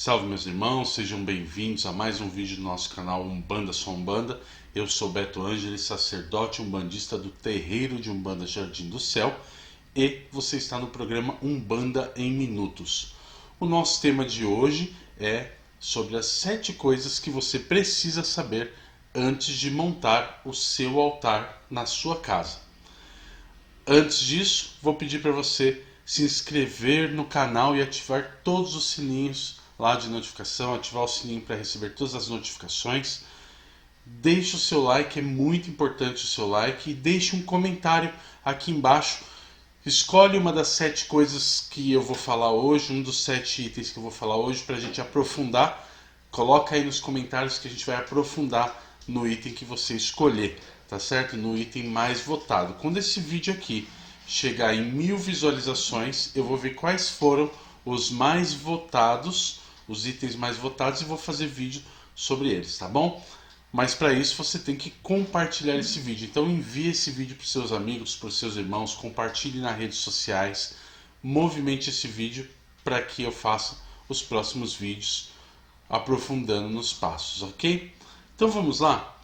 Salve meus irmãos, sejam bem-vindos a mais um vídeo do nosso canal Umbanda Só Umbanda. Eu sou Beto Ângeles, sacerdote umbandista do Terreiro de Umbanda Jardim do Céu, e você está no programa Umbanda em Minutos. O nosso tema de hoje é sobre as 7 coisas que você precisa saber antes de montar o seu altar na sua casa. Antes disso, vou pedir para você se inscrever no canal e ativar todos os sininhos lá de notificação, ativar o sininho para receber todas as notificações. Deixe o seu like, é muito importante o seu like, e deixe um comentário aqui embaixo. Escolhe uma das 7 coisas que eu vou falar hoje, um dos 7 itens que eu vou falar hoje para a gente aprofundar. Coloca aí nos comentários que a gente vai aprofundar no item que você escolher, tá certo? No item mais votado. Quando esse vídeo aqui chegar em 1000 visualizações, eu vou ver quais foram os mais votados, os itens mais votados, e vou fazer vídeo sobre eles, tá bom? Mas para isso você tem que compartilhar esse vídeo. Então envie esse vídeo para os seus amigos, para os seus irmãos, compartilhe nas redes sociais, movimente esse vídeo para que eu faça os próximos vídeos aprofundando nos passos, ok? Então vamos lá?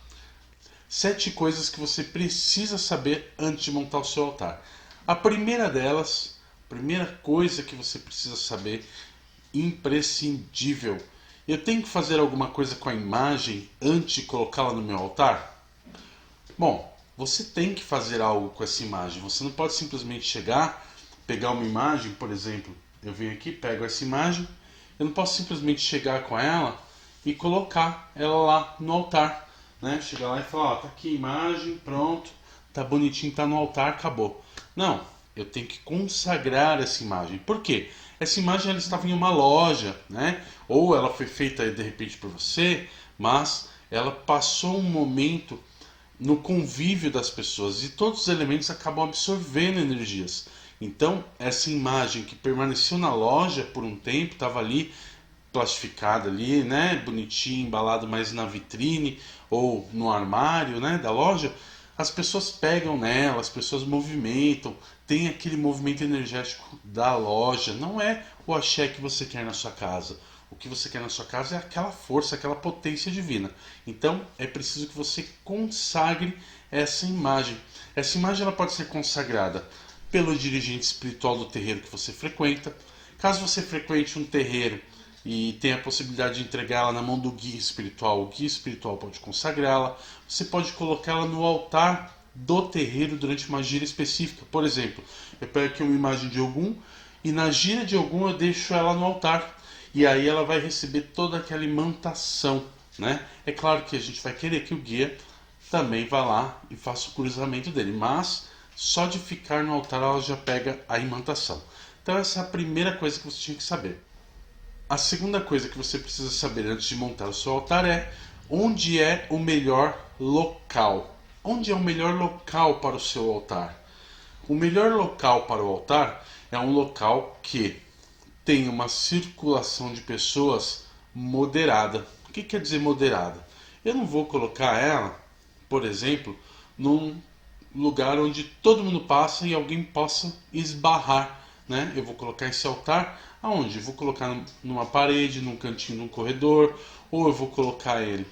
7 coisas que você precisa saber antes de montar o seu altar. A primeira delas, a primeira coisa que você precisa saber, imprescindível: eu tenho que fazer alguma coisa com a imagem antes de colocá-la no meu altar? Bom, você tem que fazer algo com essa imagem. Você não pode simplesmente chegar, pegar uma imagem, por exemplo, eu venho aqui, pego essa imagem, eu não posso simplesmente chegar com ela e colocar ela lá no altar, né? Chegar lá e falar, ó, tá aqui a imagem, pronto, tá bonitinho, tá no altar, acabou. Não, eu tenho que consagrar essa imagem. Por quê? Essa imagem ela estava em uma loja, né? Ou ela foi feita de repente por você, mas ela passou um momento no convívio das pessoas e todos os elementos acabam absorvendo energias. Então, essa imagem que permaneceu na loja por um tempo, estava ali plastificada ali, né, bonitinho, embalado mais na vitrine ou no armário, né, da loja, as pessoas pegam nela, as pessoas movimentam, tem aquele movimento energético da loja. Não é o axé que você quer na sua casa. O que você quer na sua casa é aquela força, aquela potência divina. Então é preciso que você consagre essa imagem. Essa imagem ela pode ser consagrada pelo dirigente espiritual do terreiro que você frequenta. Caso você frequente um terreiro e tenha a possibilidade de entregá-la na mão do guia espiritual, o guia espiritual pode consagrá-la. Você pode colocá-la no altar do terreiro durante uma gira específica. Por exemplo, eu pego aqui uma imagem de Ogum e na gira de Ogum eu deixo ela no altar. E aí ela vai receber toda aquela imantação, né? É claro que a gente vai querer que o guia também vá lá e faça o cruzamento dele, mas só de ficar no altar ela já pega a imantação. Então essa é a primeira coisa que você tinha que saber. A segunda coisa que você precisa saber antes de montar o seu altar é onde é o melhor local. Onde é o melhor local para o seu altar? O melhor local para o altar é um local que tem uma circulação de pessoas moderada. O que quer dizer moderada? Eu não vou colocar ela, por exemplo, num lugar onde todo mundo passa e alguém possa esbarrar, né? Eu vou colocar esse altar aonde? Eu vou colocar numa parede, num cantinho, num corredor, ou eu vou colocar ele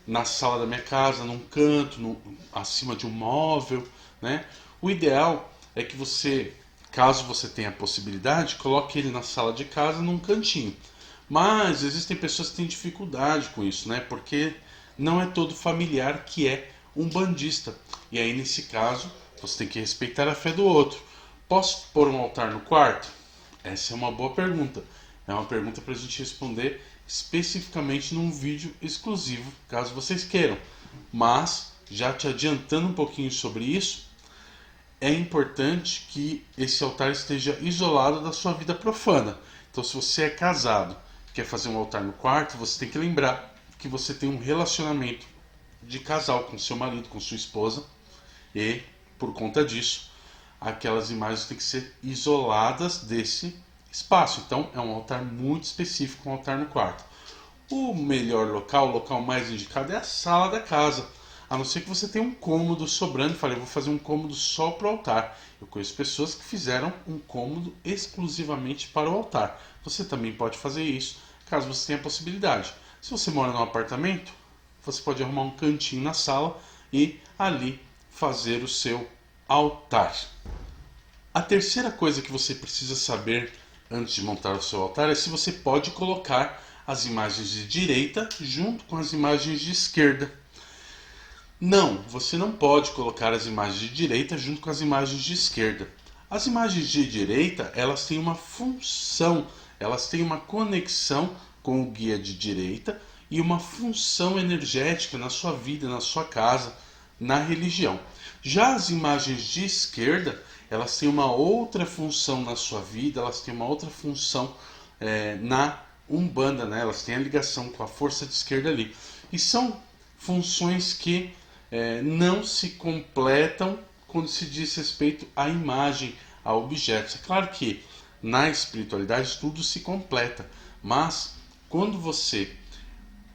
na sala da minha casa, num canto, acima de um móvel, né? O ideal é que você, caso você tenha a possibilidade, coloque ele na sala de casa, num cantinho. Mas existem pessoas que têm dificuldade com isso, né? Porque não é todo familiar que é umbandista. E aí, nesse caso, você tem que respeitar a fé do outro. Posso pôr um altar no quarto? Essa é uma boa pergunta. É uma pergunta para a gente responder especificamente num vídeo exclusivo, caso vocês queiram. Mas, já te adiantando um pouquinho sobre isso, é importante que esse altar esteja isolado da sua vida profana. Então, se você é casado e quer fazer um altar no quarto, você tem que lembrar que você tem um relacionamento de casal com seu marido, com sua esposa, e, por conta disso, aquelas imagens têm que ser isoladas desse espaço. Então, é um altar muito específico, um altar no quarto. O melhor local, o local mais indicado é a sala da casa. A não ser que você tenha um cômodo sobrando. Falei, eu vou fazer um cômodo só para o altar. Eu conheço pessoas que fizeram um cômodo exclusivamente para o altar. Você também pode fazer isso, caso você tenha a possibilidade. Se você mora num apartamento, você pode arrumar um cantinho na sala e ali fazer o seu altar. A terceira coisa que você precisa saber antes de montar o seu altar é se você pode colocar as imagens de direita junto com as imagens de esquerda. Não, você não pode colocar as imagens de direita junto com as imagens de esquerda. As imagens de direita, elas têm uma função, elas têm uma conexão com o guia de direita e uma função energética na sua vida, na sua casa, na religião. Já as imagens de esquerda, elas têm uma outra função na sua vida, elas têm uma outra função na Umbanda, né? Elas têm a ligação com a força de esquerda ali. E são funções que não se completam quando se diz respeito à imagem, a objetos. É claro que na espiritualidade tudo se completa, mas quando você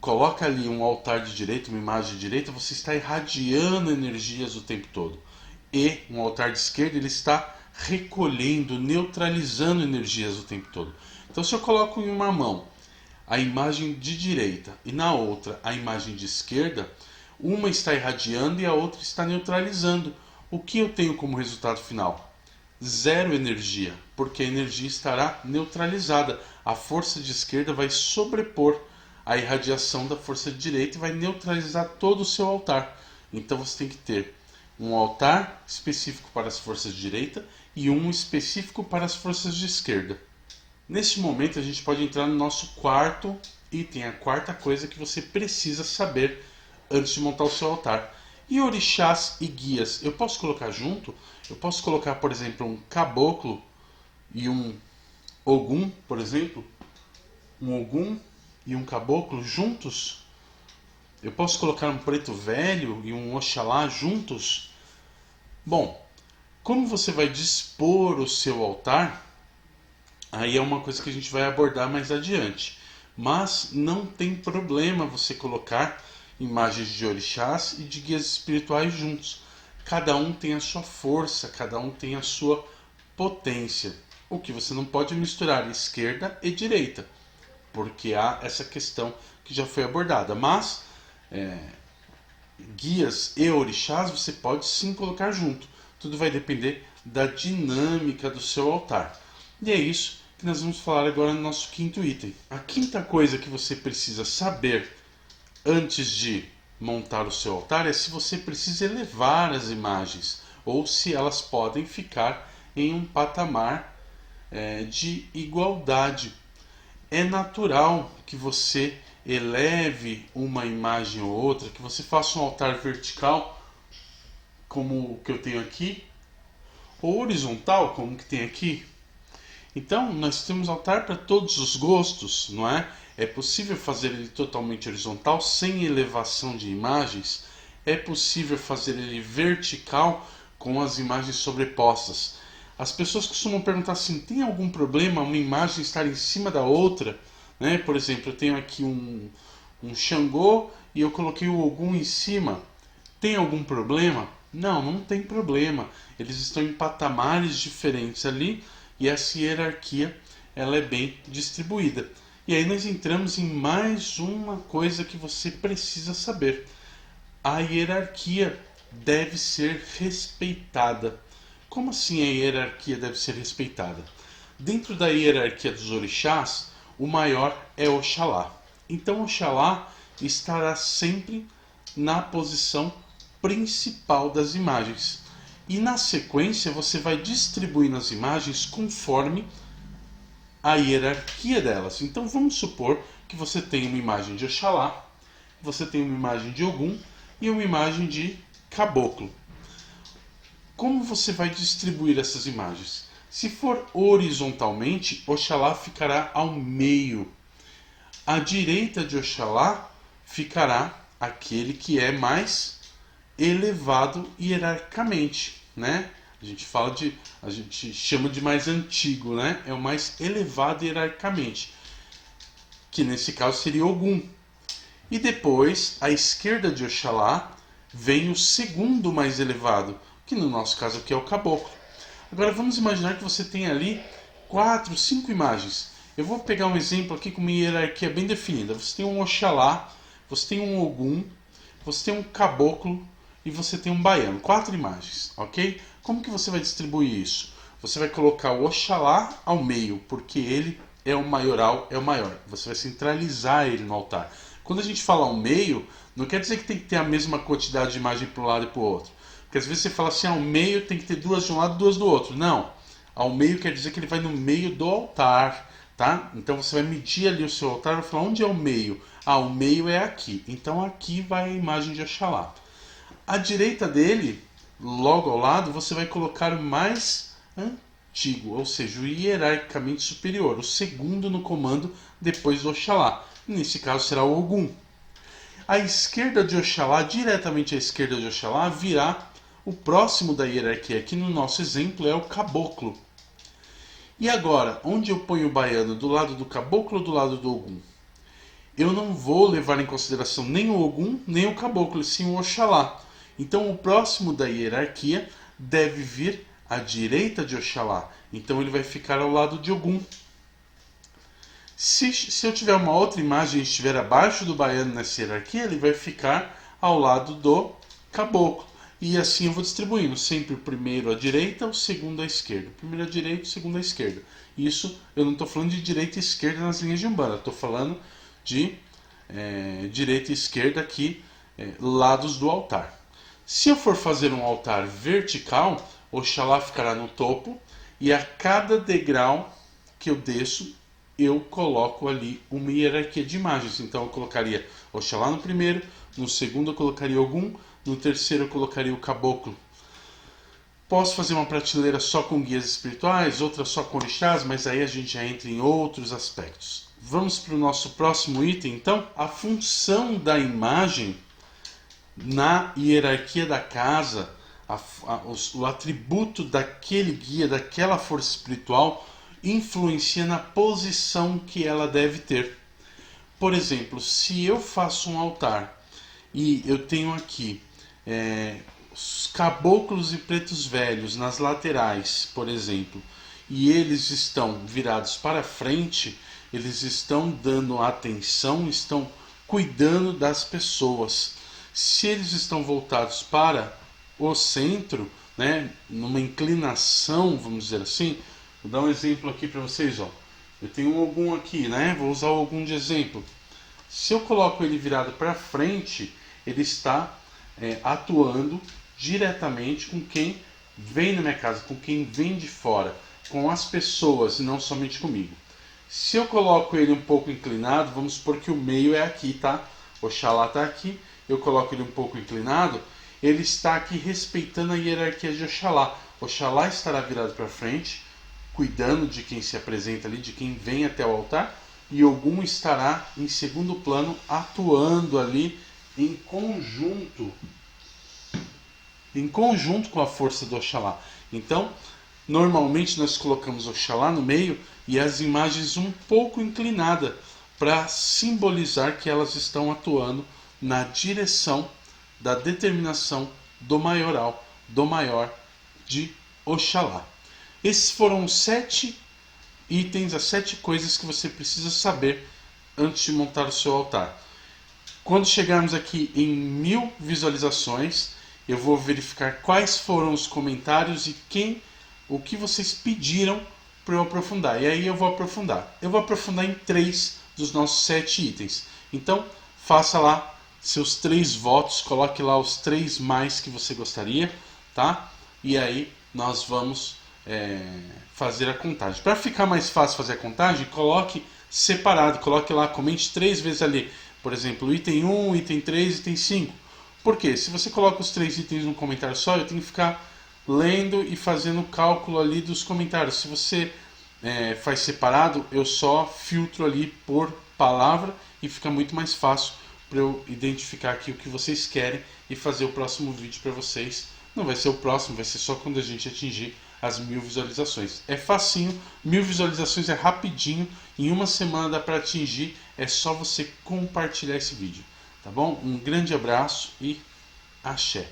coloca ali um altar de direita, uma imagem de direita, você está irradiando energias o tempo todo. E um altar de esquerda, ele está recolhendo, neutralizando energias o tempo todo. Então, se eu coloco em uma mão a imagem de direita e na outra a imagem de esquerda, uma está irradiando e a outra está neutralizando. O que eu tenho como resultado final? Zero energia, porque a energia estará neutralizada. A força de esquerda vai sobrepor a irradiação da força de direita e vai neutralizar todo o seu altar. Então você tem que ter um altar específico para as forças de direita e um específico para as forças de esquerda. Neste momento a gente pode entrar no nosso quarto item, a quarta coisa que você precisa saber antes de montar o seu altar. E orixás e guias, eu posso colocar junto? Eu posso colocar, por exemplo, um caboclo e um ogum, por exemplo? Um ogum e um caboclo juntos? Eu posso colocar um preto velho e um oxalá juntos? Bom, como você vai dispor o seu altar, aí é uma coisa que a gente vai abordar mais adiante. Mas não tem problema você colocar imagens de orixás e de guias espirituais juntos. Cada um tem a sua força, cada um tem a sua potência. O que você não pode misturar esquerda e direita, porque há essa questão que já foi abordada. Mas guias e orixás você pode sim colocar junto. Tudo vai depender da dinâmica do seu altar. E é isso que nós vamos falar agora no nosso quinto item. A quinta coisa que você precisa saber antes de montar o seu altar é se você precisa elevar as imagens ou se elas podem ficar em um patamar de igualdade. É natural que você eleve uma imagem ou outra, que você faça um altar vertical, como o que eu tenho aqui, ou horizontal, como o que tem aqui. Então, nós temos altar para todos os gostos, não é? É possível fazer ele totalmente horizontal, sem elevação de imagens. É possível fazer ele vertical, com as imagens sobrepostas. As pessoas costumam perguntar assim, tem algum problema uma imagem estar em cima da outra? Né? Por exemplo, eu tenho aqui um Xangô e eu coloquei o Ogum em cima. Tem algum problema? Não, não tem problema. Eles estão em patamares diferentes ali, e essa hierarquia ela é bem distribuída. E aí nós entramos em mais uma coisa que você precisa saber. A hierarquia deve ser respeitada. Como assim a hierarquia deve ser respeitada? Dentro da hierarquia dos orixás, o maior é Oxalá. Então Oxalá estará sempre na posição principal das imagens. E na sequência você vai distribuindo as imagens conforme a hierarquia delas. Então vamos supor que você tem uma imagem de Oxalá, você tem uma imagem de Ogum e uma imagem de Caboclo. Como você vai distribuir essas imagens? Se for horizontalmente, Oxalá ficará ao meio. À direita de Oxalá ficará aquele que é mais elevado hierarquicamente, né? A gente chama de mais antigo, né? É o mais elevado hierarquicamente, que nesse caso seria Ogum. E depois, à esquerda de Oxalá, vem o segundo mais elevado, que no nosso caso aqui é o Caboclo. Agora vamos imaginar que você tem ali 4, 5 imagens. Eu vou pegar um exemplo aqui com uma hierarquia bem definida. Você tem um Oxalá, você tem um Ogum, você tem um Caboclo e você tem um Baiano. 4 imagens, ok? Como que você vai distribuir isso? Você vai colocar o Oxalá ao meio, porque ele é o maioral, é o maior. Você vai centralizar ele no altar. Quando a gente fala ao meio, não quer dizer que tem que ter a mesma quantidade de imagem para um lado e para o outro. Porque às vezes você fala assim, ao meio tem que ter 2 de um lado e 2 do outro. Não. Ao meio quer dizer que ele vai no meio do altar, tá? Então você vai medir ali o seu altar e vai falar, onde é o meio? Ah, o meio é aqui. Então aqui vai a imagem de Oxalá. À direita dele, logo ao lado, você vai colocar o mais antigo, ou seja, o hierarquicamente superior, o segundo no comando depois do Oxalá. Nesse caso será o Ogum. À esquerda de Oxalá, diretamente à esquerda de Oxalá, virá o próximo da hierarquia. Aqui no nosso exemplo é o Caboclo. E agora, onde eu ponho o baiano? Do lado do Caboclo ou do lado do Ogum? Eu não vou levar em consideração nem o Ogum, nem o Caboclo, sim o Oxalá. Então o próximo da hierarquia deve vir à direita de Oxalá. Então ele vai ficar ao lado de Ogum. Se eu tiver uma outra imagem e estiver abaixo do baiano nessa hierarquia, ele vai ficar ao lado do Caboclo. E assim eu vou distribuindo, sempre o primeiro à direita, o segundo à esquerda. Primeiro à direita, o segundo à esquerda. Isso eu não estou falando de direita e esquerda nas linhas de Umbanda, estou falando de direita e esquerda aqui, lados do altar. Se eu for fazer um altar vertical, Oxalá ficará no topo e a cada degrau que eu desço, eu coloco ali uma hierarquia de imagens. Então eu colocaria Oxalá no primeiro, no segundo eu colocaria Ogum, no terceiro eu colocaria o Caboclo. Posso fazer uma prateleira só com guias espirituais, outra só com orixás, mas aí a gente já entra em outros aspectos. Vamos para o nosso próximo item, então. A função da imagem na hierarquia da casa, o atributo daquele guia, daquela força espiritual, influencia na posição que ela deve ter. Por exemplo, se eu faço um altar e eu tenho aqui os caboclos e pretos velhos nas laterais, por exemplo, e eles estão virados para frente, eles estão dando atenção, estão cuidando das pessoas. Se eles estão voltados para o centro, né, numa inclinação, vamos dizer assim, vou dar um exemplo aqui para vocês, ó. Eu tenho um Ogum aqui, né? Vou usar o Ogum de exemplo. Se eu coloco ele virado para frente, ele está atuando diretamente com quem vem na minha casa, com quem vem de fora, com as pessoas e não somente comigo. Se eu coloco ele um pouco inclinado, vamos supor que o meio é aqui, tá? Oxalá está aqui, eu coloco ele um pouco inclinado, ele está aqui respeitando a hierarquia de Oxalá. Oxalá estará virado para frente, cuidando de quem se apresenta ali, de quem vem até o altar, e Ogum estará em segundo plano, atuando ali em conjunto com a força do Oxalá. Então, normalmente nós colocamos Oxalá no meio e as imagens um pouco inclinadas para simbolizar que elas estão atuando na direção da determinação do maioral, do maior de Oxalá. Esses foram os 7 itens, as 7 coisas que você precisa saber antes de montar o seu altar. Quando chegarmos aqui em 1000 visualizações, eu vou verificar quais foram os comentários e o que vocês pediram para eu aprofundar. E aí eu vou aprofundar. Eu vou aprofundar em 3 dos nossos 7 itens. Então, faça lá seus 3 votos, coloque lá os 3 mais que você gostaria, tá? E aí nós vamos fazer a contagem. Para ficar mais fácil fazer a contagem, coloque separado, coloque lá, comente 3 vezes ali. Por exemplo, item 1, item 3, item 5. Por quê? Se você coloca os 3 itens num comentário só, eu tenho que ficar lendo e fazendo o cálculo ali dos comentários. Se você faz separado, eu só filtro ali por palavra e fica muito mais fácil para eu identificar aqui o que vocês querem e fazer o próximo vídeo para vocês. Não vai ser o próximo, vai ser só quando a gente atingir as 1000 visualizações. É facinho, 1000 visualizações é rapidinho, em uma semana dá para atingir, é só você compartilhar esse vídeo, tá bom? Um grande abraço e axé!